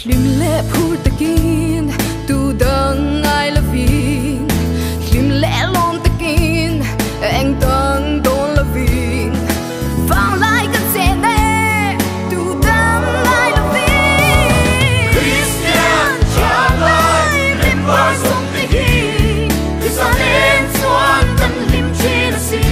lim lệ phur takin tu dang ai la vin lim lệ lom takin anh tang don la vin vang lạiกันเสน่tu dang ai la vin Christian Charlotte lim var som takin Israel swan kan lim chin si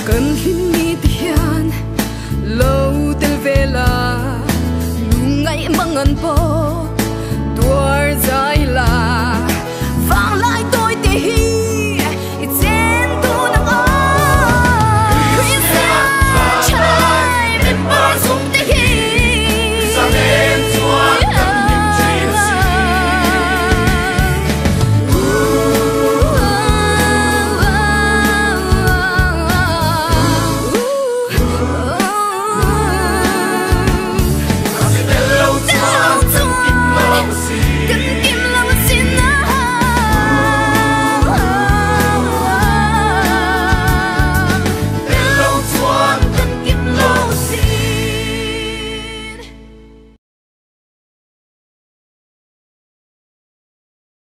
cần hin mi tian lâu tel vela lu ngai mangan po